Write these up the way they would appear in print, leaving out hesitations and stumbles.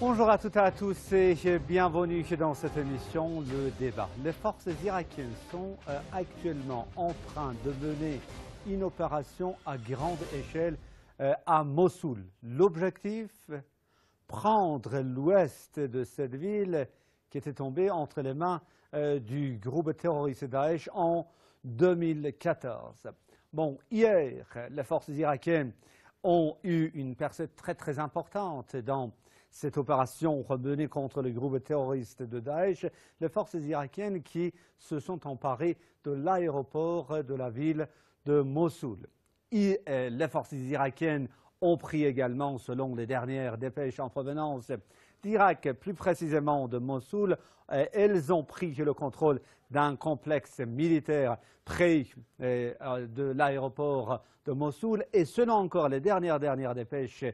Bonjour à toutes et à tous et bienvenue dans cette émission Le Débat. Les forces irakiennes sont actuellement en train de mener une opération à grande échelle à Mossoul. L'objectif, prendre l'ouest de cette ville qui était tombée entre les mains du groupe terroriste Daesh en 2014. Bon, hier, les forces irakiennes ont eu une percée très importante dans cette opération menée contre le groupe terroriste de Daesh, les forces irakiennes qui se sont emparées de l'aéroport de la ville de Mossoul. Et les forces irakiennes ont pris également, selon les dernières dépêches en provenance d'Irak, plus précisément de Mossoul, elles ont pris le contrôle d'un complexe militaire près de l'aéroport de Mossoul. Et selon encore les dernières dépêches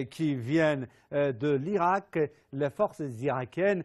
qui viennent de l'Irak, les forces irakiennes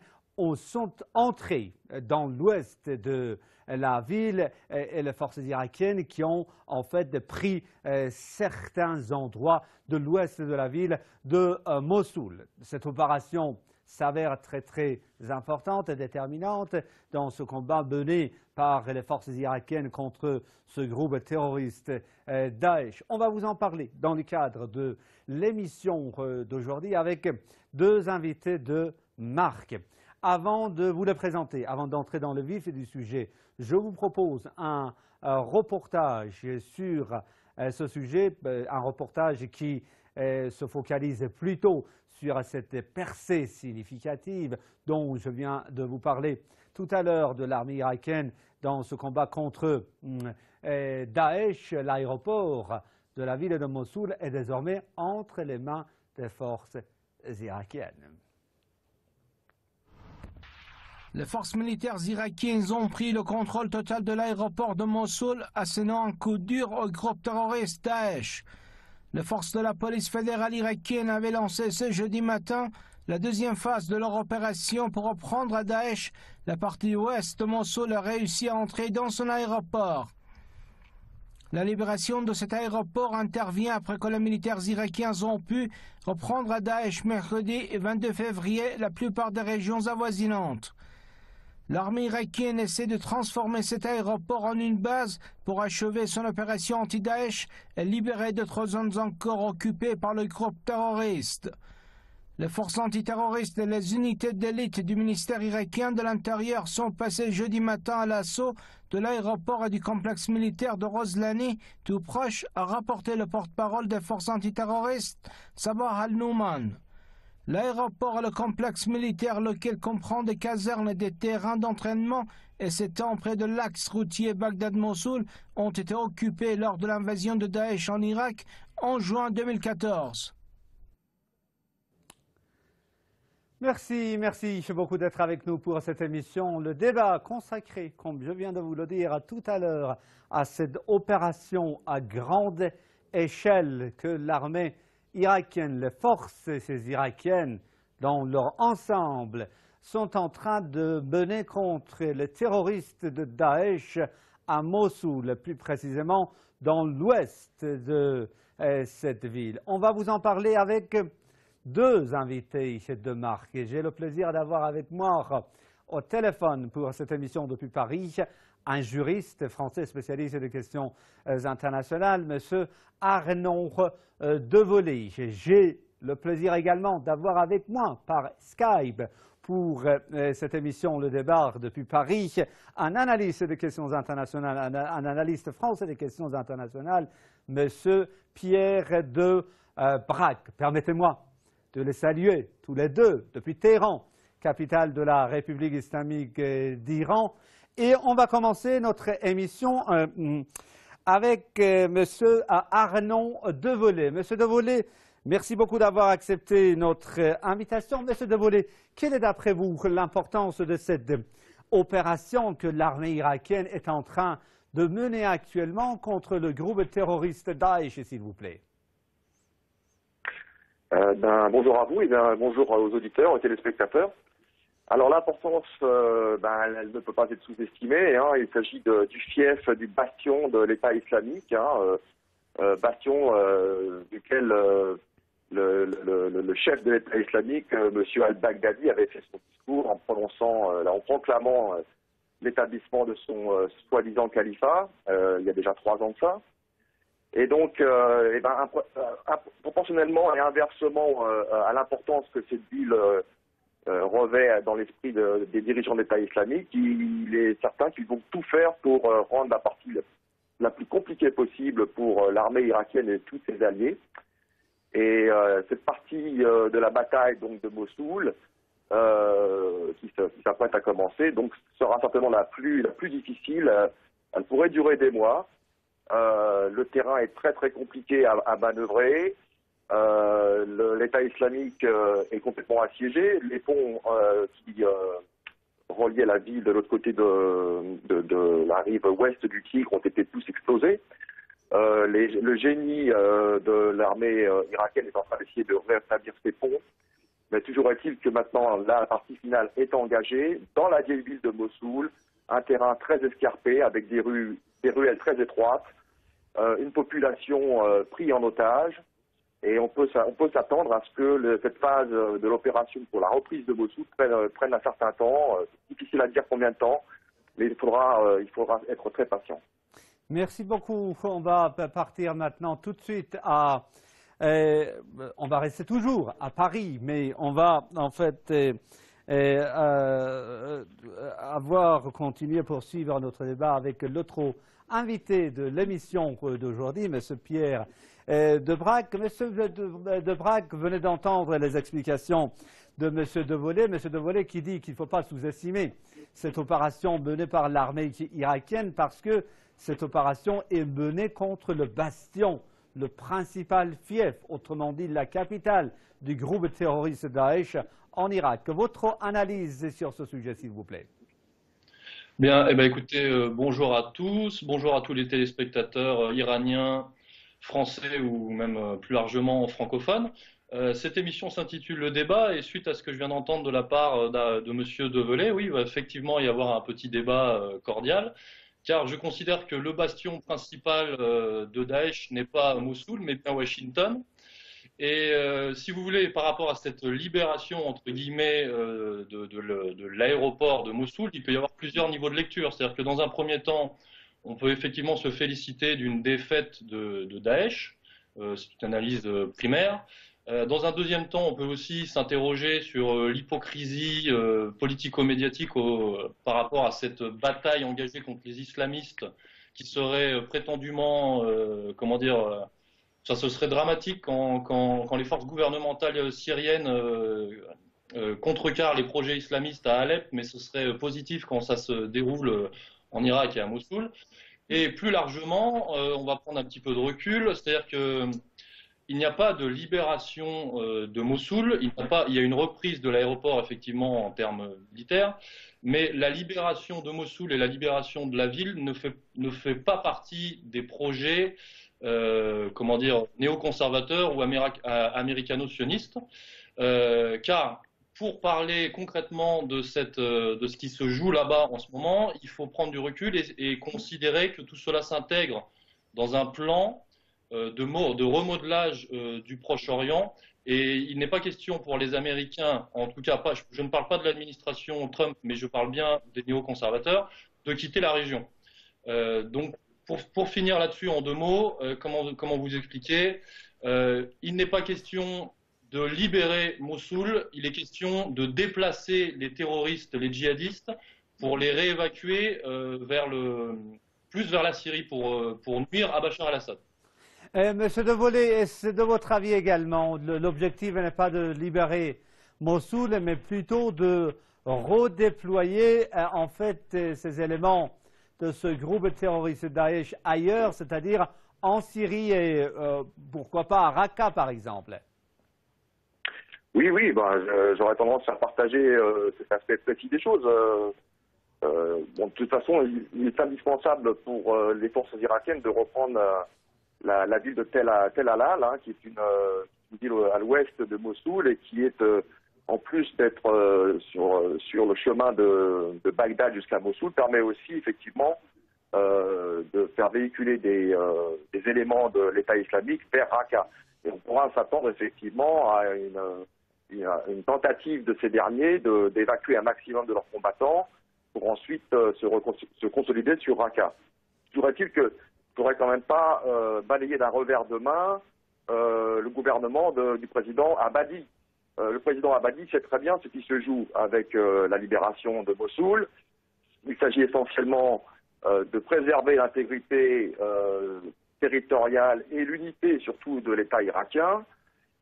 sont entrées dans l'ouest de la ville et les forces irakiennes qui ont en fait pris certains endroits de l'ouest de la ville de Mossoul. Cette opération s'avère très importante et déterminante dans ce combat mené par les forces irakiennes contre ce groupe terroriste Daesh. On va vous en parler dans le cadre de l'émission d'aujourd'hui avec deux invités de marque. Avant de vous les présenter, avant d'entrer dans le vif du sujet, je vous propose un reportage sur ce sujet, un reportage qui se focalise plutôt sur cette percée significative dont je viens de vous parler tout à l'heure de l'armée irakienne dans ce combat contre Daesh. L'aéroport de la ville de Mossoul est désormais entre les mains des forces irakiennes. Les forces militaires irakiennes ont pris le contrôle total de l'aéroport de Mossoul, assénant un coup dur au groupe terroriste Daesh. Les forces de la police fédérale irakienne avaient lancé ce jeudi matin la deuxième phase de leur opération pour reprendre à Daesh la partie ouest de Mossoul a réussi à entrer dans son aéroport. La libération de cet aéroport intervient après que les militaires irakiens ont pu reprendre à Daesh mercredi 22 février la plupart des régions avoisinantes. L'armée irakienne essaie de transformer cet aéroport en une base pour achever son opération anti-Daesh et libérer d'autres zones encore occupées par le groupe terroriste. Les forces antiterroristes et les unités d'élite du ministère irakien de l'Intérieur sont passées jeudi matin à l'assaut de l'aéroport et du complexe militaire de Roslani, tout proche, a rapporté le porte-parole des forces antiterroristes, Sabah al-Nouman. L'aéroport et le complexe militaire, lequel comprend des casernes et des terrains d'entraînement et s'étend près de l'axe routier Bagdad-Mossoul, ont été occupés lors de l'invasion de Daesh en Irak en juin 2014. Merci beaucoup d'être avec nous pour cette émission. Le débat consacré, comme je viens de vous le dire tout à l'heure, à cette opération à grande échelle que l'armée irakienne, les forces irakiennes dans leur ensemble sont en train de mener contre les terroristes de Daesh à Mossoul, plus précisément dans l'ouest de cette ville. On va vous en parler avec deux invités de marque et j'ai le plaisir d'avoir avec moi au téléphone pour cette émission depuis Paris un juriste français spécialiste des questions internationales, M. Arnaud Devolé. J'ai le plaisir également d'avoir avec moi par Skype pour cette émission Le Débat depuis Paris un analyste des questions internationales, un analyste français des questions internationales, M. Pierre de Braque. Permettez-moi de les saluer tous les deux depuis Téhéran, capitale de la République islamique d'Iran. Et on va commencer notre émission avec M. Arnaud Devolé. M. Devolé, merci beaucoup d'avoir accepté notre invitation. M. Devolé, quelle est d'après vous l'importance de cette opération que l'armée irakienne est en train de mener actuellement contre le groupe terroriste Daesh, s'il vous plaît? Bonjour à vous et bonjour aux auditeurs, aux téléspectateurs. Alors l'importance, elle ne peut pas être sous-estimée. Il s'agit du fief, du bastion de l'État islamique, bastion duquel le chef de l'État islamique, M. al-Baghdadi, avait fait son discours en proclamant l'établissement de son soi-disant califat, il y a déjà 3 ans de ça. Et donc, proportionnellement et inversement à l'importance que cette ville revêt dans l'esprit des dirigeants de l'État islamique, il est certain qu'ils vont tout faire pour rendre la partie la plus compliquée possible pour l'armée irakienne et tous ses alliés. Et cette partie de la bataille donc de Mossoul, qui s'apprête à commencer, donc sera certainement la plus difficile. Elle pourrait durer des mois. Le terrain est très très compliqué à manœuvrer. L'État islamique est complètement assiégé. Les ponts qui reliaient la ville de l'autre côté de la rive ouest du Tigre ont été tous explosés. Le génie de l'armée irakienne est en train d'essayer de rétablir ces ponts. Mais toujours est-il que maintenant, la partie finale est engagée dans la vieille ville de Mossoul, un terrain très escarpé avec des ruelles très étroites, une population prise en otage. Et on peut s'attendre à ce que cette phase de l'opération pour la reprise de Mossoul prenne un certain temps. C'est difficile à dire combien de temps, mais il faudra être très patient. Merci beaucoup. On va partir maintenant tout de suite on va rester toujours à Paris, mais on va en fait continuer à poursuivre notre débat avec l'autre invité de l'émission d'aujourd'hui, M. Pierre Debracq. M. Debracq venait d'entendre les explications de M. Devolé. M. Devolé qui dit qu'il ne faut pas sous-estimer cette opération menée par l'armée irakienne parce que cette opération est menée contre le bastion, le principal fief, autrement dit la capitale du groupe terroriste Daesh en Irak. Votre analyse sur ce sujet, s'il vous plaît. Bien, écoutez, bonjour à tous, bonjour à tous les téléspectateurs iraniens, français ou même plus largement francophones. Cette émission s'intitule Le Débat et suite à ce que je viens d'entendre de la part de M. Devolé, oui, il va effectivement y avoir un petit débat cordial. Car je considère que le bastion principal de Daesh n'est pas Mossoul, mais bien Washington. Et si vous voulez, par rapport à cette libération, entre guillemets, de l'aéroport de Mossoul, il peut y avoir plusieurs niveaux de lecture. C'est-à-dire que dans un premier temps, on peut effectivement se féliciter d'une défaite de Daesh. C'est une analyse primaire. Dans un deuxième temps, on peut aussi s'interroger sur l'hypocrisie politico-médiatique par rapport à cette bataille engagée contre les islamistes qui serait prétendument, ça ce serait dramatique quand les forces gouvernementales syriennes contrecarrent les projets islamistes à Alep, mais ce serait positif quand ça se déroule en Irak et à Mossoul. Et plus largement, on va prendre un petit peu de recul, c'est-à-dire que il n'y a pas de libération de Mossoul, il y a une reprise de l'aéroport effectivement en termes militaires, mais la libération de Mossoul et la libération de la ville ne fait pas partie des projets néoconservateurs ou américano-sionistes, car pour parler concrètement de ce qui se joue là-bas en ce moment, il faut prendre du recul et considérer que tout cela s'intègre dans un plan de remodelage du Proche-Orient. Et il n'est pas question pour les Américains, en tout cas je ne parle pas de l'administration Trump, mais je parle bien des néoconservateurs, de quitter la région. Donc pour finir là-dessus en 2 mots, comment vous expliquer, il n'est pas question de libérer Mossoul, il est question de déplacer les terroristes, les djihadistes, pour les réévacuer plus vers la Syrie pour nuire à Bachar el-Assad. Monsieur Devolé, est-ce de votre avis également, l'objectif n'est pas de libérer Mossoul, mais plutôt de redéployer en fait ces éléments de ce groupe terroriste Daesh ailleurs, c'est-à-dire en Syrie et pourquoi pas à Raqqa par exemple? Oui, j'aurais tendance à partager cet aspect précis des choses. De toute façon, il est indispensable pour les forces irakiennes de reprendre la ville de Tel Halal, qui est une ville à l'ouest de Mossoul et qui est, en plus d'être sur le chemin de Bagdad jusqu'à Mossoul, permet aussi effectivement de faire véhiculer des éléments de l'État islamique vers Raqqa. Et on pourra s'attendre effectivement à une tentative de ces derniers d'évacuer un maximum de leurs combattants pour ensuite se consolider sur Raqqa. Toujours est-il qu'il ne faudrait quand même pas balayer d'un revers de main le gouvernement du président Abadi. Le président Abadi sait très bien ce qui se joue avec la libération de Mossoul. Il s'agit essentiellement de préserver l'intégrité territoriale et l'unité surtout de l'État irakien,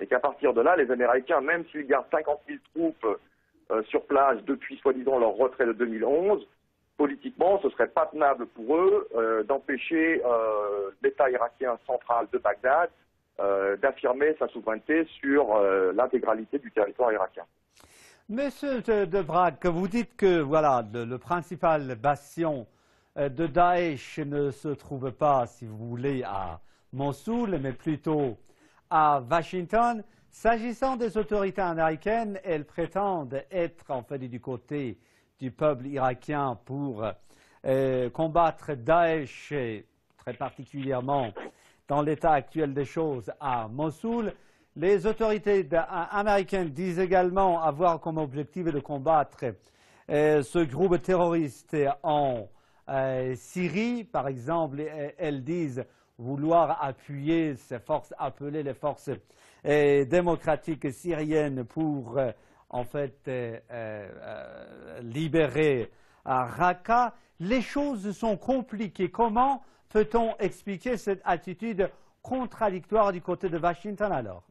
et qu'à partir de là, les Américains, même s'ils gardent 50 000 troupes sur place depuis soi-disant leur retrait de 2011, politiquement, ce serait pas tenable pour eux d'empêcher l'État irakien central de Bagdad d'affirmer sa souveraineté sur l'intégralité du territoire irakien. Monsieur de Brague, vous dites que voilà, le principal bastion de Daesh ne se trouve pas, si vous voulez, à Mossoul, mais plutôt à Washington. S'agissant des autorités américaines, elles prétendent être en fait du côté du peuple irakien pour combattre Daesh, très particulièrement dans l'état actuel des choses à Mossoul. Les autorités américaines disent également avoir comme objectif de combattre ce groupe terroriste en Syrie. Par exemple, elles disent vouloir appuyer ces forces, appeler les forces démocratiques syriennes pour en fait libérer Raqqa. Les choses sont compliquées. Comment peut-on expliquer cette attitude contradictoire du côté de Washington alors?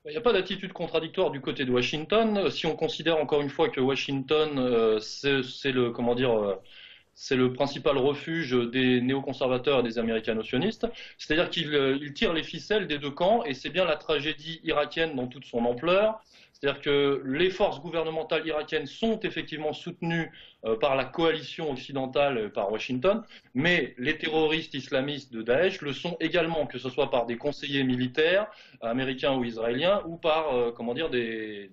Il n'y a pas d'attitude contradictoire du côté de Washington. Si on considère encore une fois que Washington, c'est le principal refuge des néoconservateurs et des américano-sionistes, c'est-à-dire qu'ils tirent les ficelles des deux camps, et c'est bien la tragédie irakienne dans toute son ampleur. C'est-à-dire que les forces gouvernementales irakiennes sont effectivement soutenues par la coalition occidentale, par Washington, mais les terroristes islamistes de Daesh le sont également, que ce soit par des conseillers militaires, américains ou israéliens, ou par des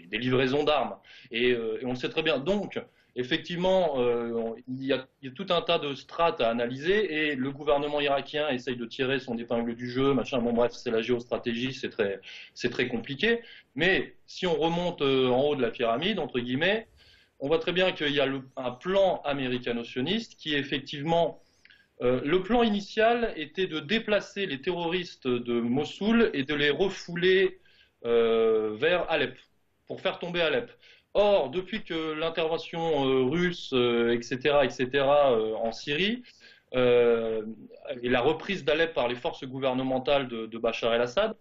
livraisons d'armes. Et on le sait très bien. Donc, effectivement, il y a tout un tas de strates à analyser, et le gouvernement irakien essaye de tirer son épingle du jeu, machin. Bon, bref, c'est la géostratégie, c'est très compliqué. Mais si on remonte en haut de la pyramide, entre guillemets, on voit très bien qu'il y a un plan américano-sioniste qui est effectivement... le plan initial était de déplacer les terroristes de Mossoul et de les refouler vers Alep, pour faire tomber Alep. Or, depuis que l'intervention russe, etc., en Syrie, et la reprise d'Alep par les forces gouvernementales de Bachar el-Assad,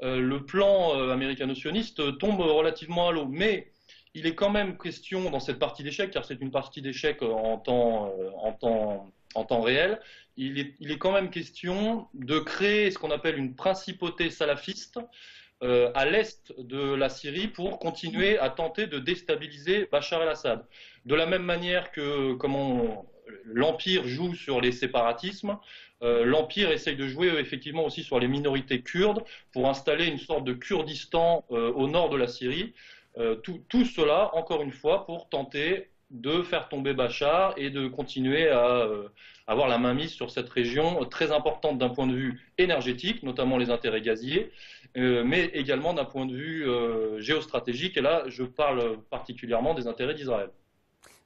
le plan américano-sioniste tombe relativement à l'eau. Mais il est quand même question dans cette partie d'échec, car c'est une partie d'échec en temps réel, il est quand même question de créer ce qu'on appelle une principauté salafiste à l'est de la Syrie pour continuer à tenter de déstabiliser Bachar el-Assad. De la même manière que l'Empire joue sur les séparatismes, l'Empire essaye de jouer effectivement aussi sur les minorités kurdes pour installer une sorte de Kurdistan au nord de la Syrie. Tout cela, encore une fois, pour tenter de faire tomber Bachar et de continuer à avoir la mainmise sur cette région très importante d'un point de vue énergétique, notamment les intérêts gaziers, mais également d'un point de vue géostratégique. Et là, je parle particulièrement des intérêts d'Israël.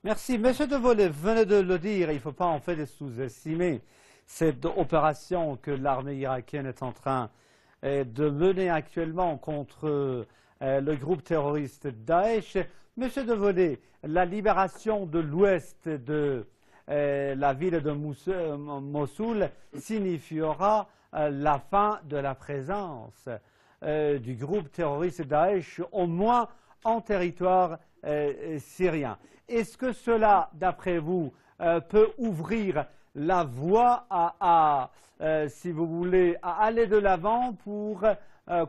Merci. Monsieur De Volé, vous venez de le dire, il ne faut pas en fait sous-estimer cette opération que l'armée irakienne est en train de mener actuellement contre le groupe terroriste Daesh. Monsieur De Volé, la libération de l'ouest de la ville de Mossoul signifiera la fin de la présence du groupe terroriste Daesh, au moins en territoire syrien. Est-ce que cela, d'après vous, peut ouvrir la voie si vous voulez, à aller de l'avant pour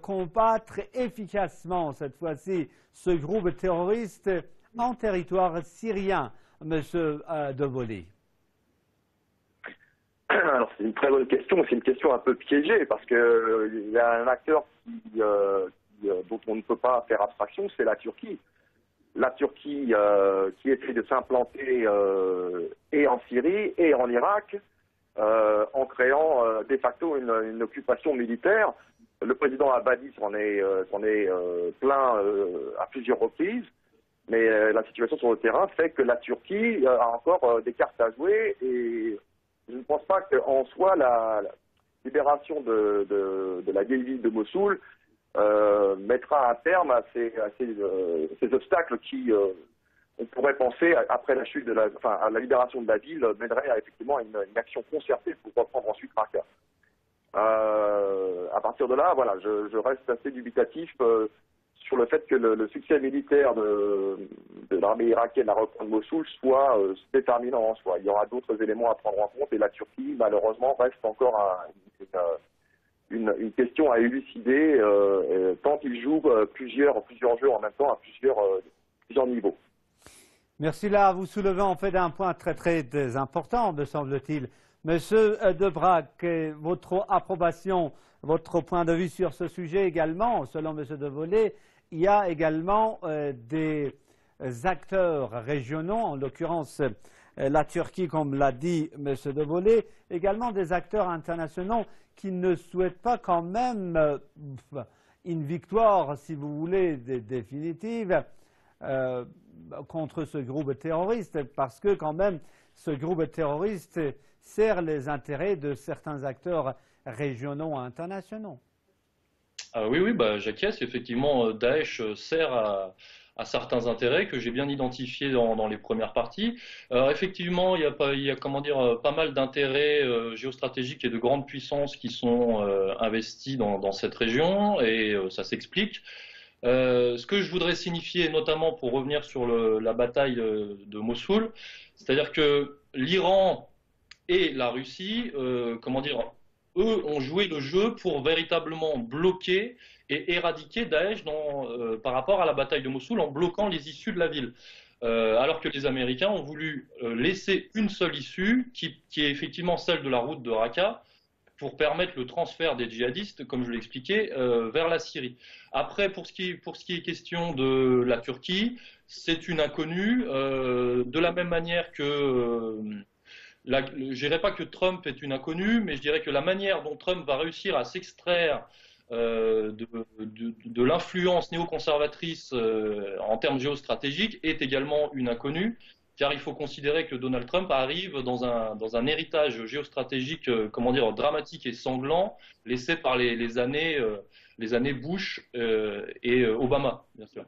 combattre efficacement, cette fois-ci, ce groupe terroriste en territoire syrien, Monsieur De Volé? Alors c'est une très bonne question, c'est une question un peu piégée parce qu'il y a un acteur dont on ne peut pas faire abstraction, c'est la Turquie. La Turquie qui essaie de s'implanter et en Syrie et en Irak en créant de facto une occupation militaire le président Abadi s'en est plaint à plusieurs reprises, mais la situation sur le terrain fait que la Turquie a encore des cartes à jouer, et je ne pense pas qu'en soi la libération de la vieille ville de Mossoul mettra un terme à ces obstacles qui, on pourrait penser, après la chute à la libération de la ville, mènerait à effectivement une action concertée pour reprendre ensuite Raqqa. À partir de là, voilà, je reste assez dubitatif sur le fait que le succès militaire de l'armée irakienne à reprendre Mossoul soit déterminant en soi. Il y aura d'autres éléments à prendre en compte, et la Turquie, malheureusement, reste encore une question à élucider tant qu'il joue plusieurs jeux en même temps à plusieurs niveaux. Merci. Là, vous soulevez en fait un point très très important, me semble-t-il. Monsieur De Braak, votre approbation, votre point de vue sur ce sujet également, selon Monsieur De Volé, il y a également des acteurs régionaux, en l'occurrence la Turquie, comme l'a dit Monsieur De Volé, également des acteurs internationaux qui ne souhaitent pas quand même une victoire, si vous voulez, définitive contre ce groupe terroriste, parce que quand même ce groupe terroriste sert les intérêts de certains acteurs régionaux et internationaux. Oui, j'acquiesce. Effectivement, Daesh sert à certains intérêts que j'ai bien identifiés dans les premières parties. Alors, effectivement, il y a pas mal d'intérêts géostratégiques et de grandes puissances qui sont investis dans cette région, et ça s'explique. Ce que je voudrais signifier, notamment pour revenir sur la bataille de Mossoul, c'est-à-dire que l'Iran et la Russie, eux ont joué le jeu pour véritablement bloquer et éradiquer Daesh par rapport à la bataille de Mossoul, en bloquant les issues de la ville. Alors que les Américains ont voulu laisser une seule issue, qui est effectivement celle de la route de Raqqa, pour permettre le transfert des djihadistes, comme je l'ai expliqué, vers la Syrie. Après, pour ce qui est question de la Turquie, c'est une inconnue, de la même manière que... je dirais pas que Trump est une inconnue, mais je dirais que la manière dont Trump va réussir à s'extraire de l'influence néoconservatrice en termes géostratégiques est également une inconnue, car il faut considérer que Donald Trump arrive dans un héritage géostratégique, dramatique et sanglant, laissé par les années Bush et Obama, bien sûr.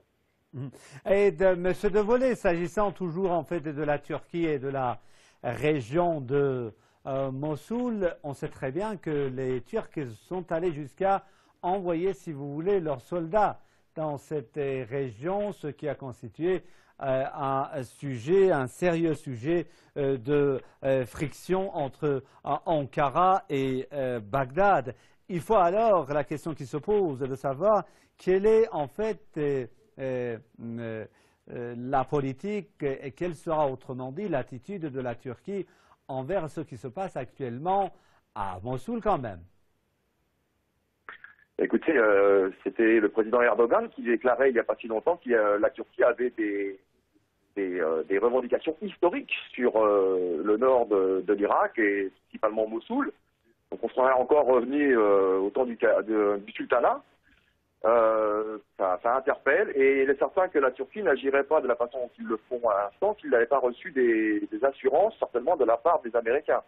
Et Monsieur De Volé, s'agissant toujours en fait de la Turquie et de la région de Mossoul, on sait très bien que les Turcs sont allés jusqu'à envoyer, si vous voulez, leurs soldats dans cette région, ce qui a constitué un sérieux sujet de friction entre Ankara et Bagdad. Il faut alors, la question qui se pose est de savoir quelle est en fait la politique et quelle sera, autrement dit, l'attitude de la Turquie envers ce qui se passe actuellement à Mossoul quand même. Écoutez, c'était le président Erdogan qui déclarait il n'y a pas si longtemps que la Turquie avait des revendications historiques sur le nord de l'Irak et principalement Mossoul. Donc on serait encore revenu au temps du sultanat. Ça interpelle, et il est certain que la Turquie n'agirait pas de la façon dont ils le font à l'instant s'ils n'avaient pas reçu des assurances, certainement de la part des Américains.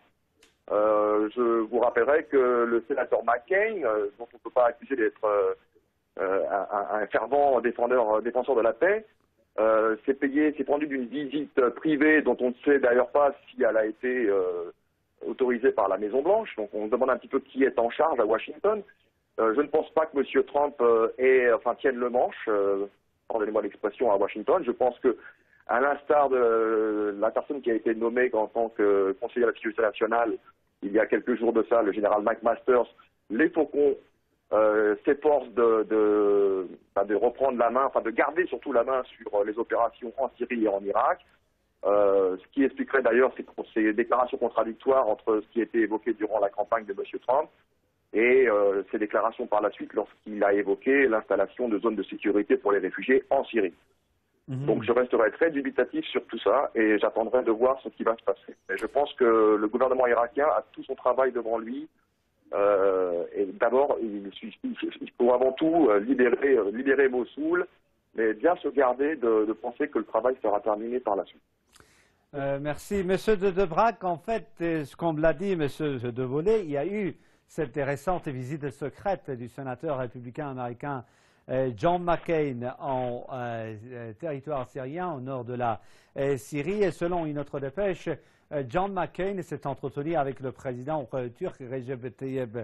Je vous rappellerai que le sénateur McCain, dont on ne peut pas accuser d'être un fervent défenseur de la paix, s'est pendu d'une visite privée dont on ne sait d'ailleurs pas si elle a été autorisée par la Maison-Blanche. Donc on se demande un petit peu qui est en charge à Washington. Je ne pense pas que M. Trump tienne le manche, pardonnez-moi l'expression, à Washington. Je pense que, à l'instar de la personne qui a été nommée en tant que conseiller à la sécurité nationale il y a quelques jours de ça, le général Mike Masters, les Faucons s'efforcent de reprendre la main, de garder surtout la main sur les opérations en Syrie et en Irak. Ce qui expliquerait d'ailleurs ces déclarations contradictoires entre ce qui a été évoqué durant la campagne de M. Trump et ses déclarations par la suite lorsqu'il a évoqué l'installation de zones de sécurité pour les réfugiés en Syrie. Donc je resterai très dubitatif sur tout ça et j'attendrai de voir ce qui va se passer. Mais je pense que le gouvernement irakien a tout son travail devant lui Et d'abord, il faut avant tout libérer Mossoul, mais bien se garder de penser que le travail sera terminé par la suite. Merci. Monsieur de Braak, en fait, ce qu'on me l'a dit, Monsieur de Volé, il y a eu cette récente visite secrète du sénateur républicain américain John McCain en territoire syrien, au nord de la Syrie. Et selon une autre dépêche, John McCain s'est entretenu avec le président turc Recep Tayyip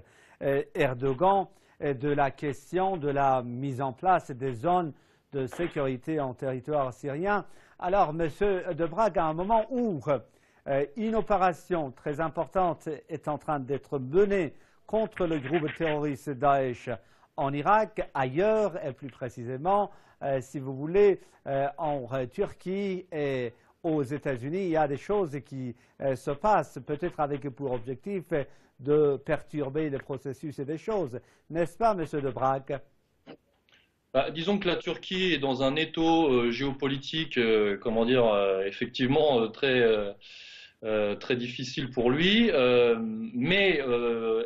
Erdogan de la question de la mise en place des zones de sécurité en territoire syrien. Alors, Monsieur de Braak, à un moment où une opération très importante est en train d'être menée contre le groupe terroriste Daesh en Irak, ailleurs, et plus précisément, si vous voulez, en Turquie et aux États-Unis, il y a des choses qui se passent, peut-être avec pour objectif de perturber le processus et des choses. N'est-ce pas, Monsieur de Braak? Disons que la Turquie est dans un étau géopolitique, comment dire, effectivement très difficile pour lui, mais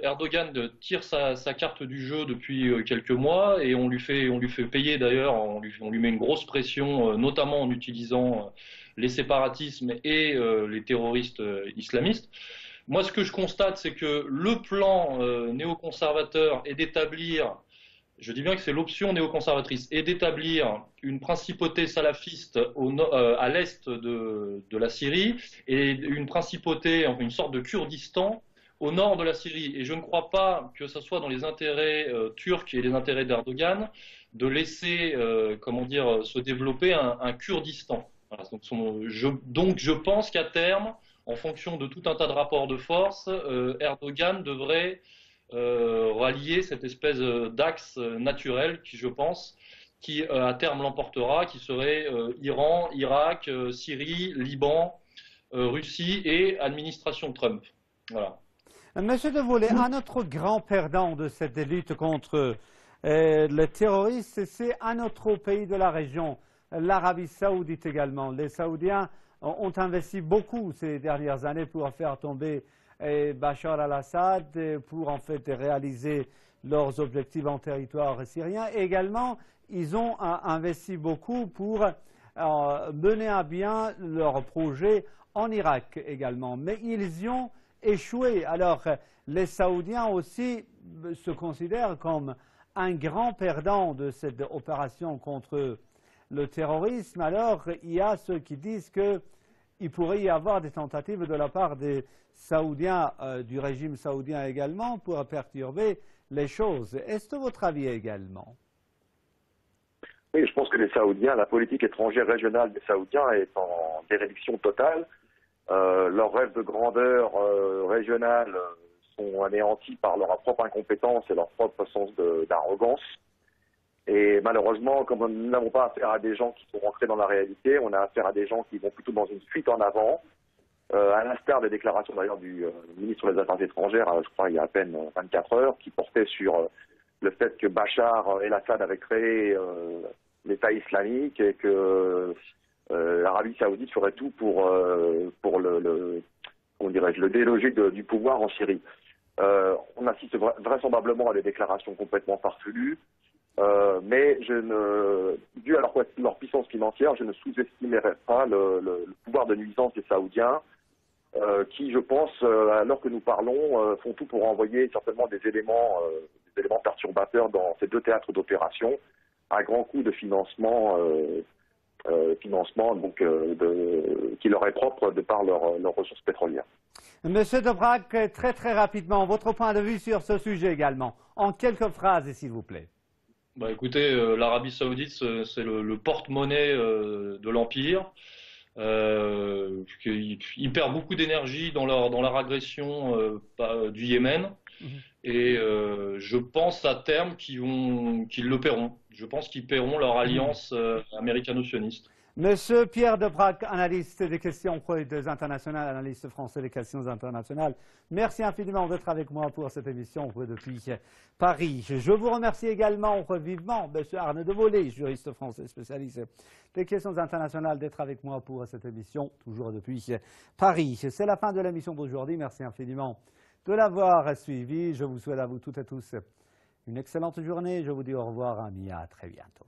Erdogan tire sa carte du jeu depuis quelques mois et on lui fait payer d'ailleurs, on lui met une grosse pression, notamment en utilisant les séparatismes et les terroristes islamistes. Moi, ce que je constate, c'est que le plan néoconservateur est d'établir, je dis bien que c'est l'option néoconservatrice, est d'établir une principauté salafiste à l'est de la Syrie et une principauté, enfin une sorte de Kurdistan au nord de la Syrie. Et je ne crois pas que ce soit dans les intérêts turcs et les intérêts d'Erdogan de laisser, comment dire, se développer un Kurdistan. Voilà, donc je pense qu'à terme, en fonction de tout un tas de rapports de force, Erdogan devrait rallier cette espèce d'axe naturel qui, je pense, qui à terme l'emportera, qui serait Iran, Irak, Syrie, Liban, Russie et administration Trump. Voilà. Monsieur de Volé, un autre grand perdant de cette lutte contre le terrorisme, c'est un autre pays de la région, l'Arabie Saoudite également. Les Saoudiens ont investi beaucoup ces dernières années pour faire tomber Bachar al-Assad, pour en fait réaliser leurs objectifs en territoire syrien. Et également, ils ont investi beaucoup pour mener à bien leurs projets en Irak également. Mais ils y ont échoué. Alors, les Saoudiens aussi se considèrent comme un grand perdant de cette opération contre le terrorisme. Alors, il y a ceux qui disent qu'il pourrait y avoir des tentatives de la part des Saoudiens, du régime saoudien également, pour perturber les choses. Est-ce votre avis également? Oui, je pense que les Saoudiens, la politique étrangère régionale des Saoudiens est en dérédiction totale. Leurs rêves de grandeur régionale sont anéantis par leur propre incompétence et leur propre sens d'arrogance. Et malheureusement, comme nous n'avons pas affaire à des gens qui sont ancrés dans la réalité, on a affaire à des gens qui vont plutôt dans une fuite en avant, à l'instar des déclarations d'ailleurs du ministre des Affaires étrangères, je crois il y a à peine 24 heures, qui portait sur le fait que Bachar el-Assad avait créé l'État islamique et que l'Arabie saoudite ferait tout pour le déloger du pouvoir en Syrie. On assiste vraisemblablement à des déclarations complètement farfelues. Mais dû à leur puissance financière, je ne sous-estimerai pas le pouvoir de nuisance des Saoudiens, qui, je pense, alors que nous parlons, font tout pour envoyer certainement des éléments perturbateurs dans ces deux théâtres d'opération, à grand coût de financement, donc, qui leur est propre de par leurs ressources pétrolières. Monsieur de Braak, très très rapidement, votre point de vue sur ce sujet également, en quelques phrases, s'il vous plaît. Écoutez, l'Arabie Saoudite, c'est le porte-monnaie de l'Empire. Ils perdent beaucoup d'énergie dans leur agression du Yémen. Et je pense à terme qu'ils le paieront. Je pense qu'ils paieront leur alliance américano-sioniste. Monsieur Pierre de Braak, analyste des questions internationales, analyste français des questions internationales, merci infiniment d'être avec moi pour cette émission depuis Paris. Je vous remercie également vivement, monsieur Arnaud de Volé, juriste français spécialiste des questions internationales, d'être avec moi pour cette émission, toujours depuis Paris. C'est la fin de l'émission d'aujourd'hui. Merci infiniment de l'avoir suivi. Je vous souhaite à vous toutes et tous une excellente journée. Je vous dis au revoir, amis, à très bientôt.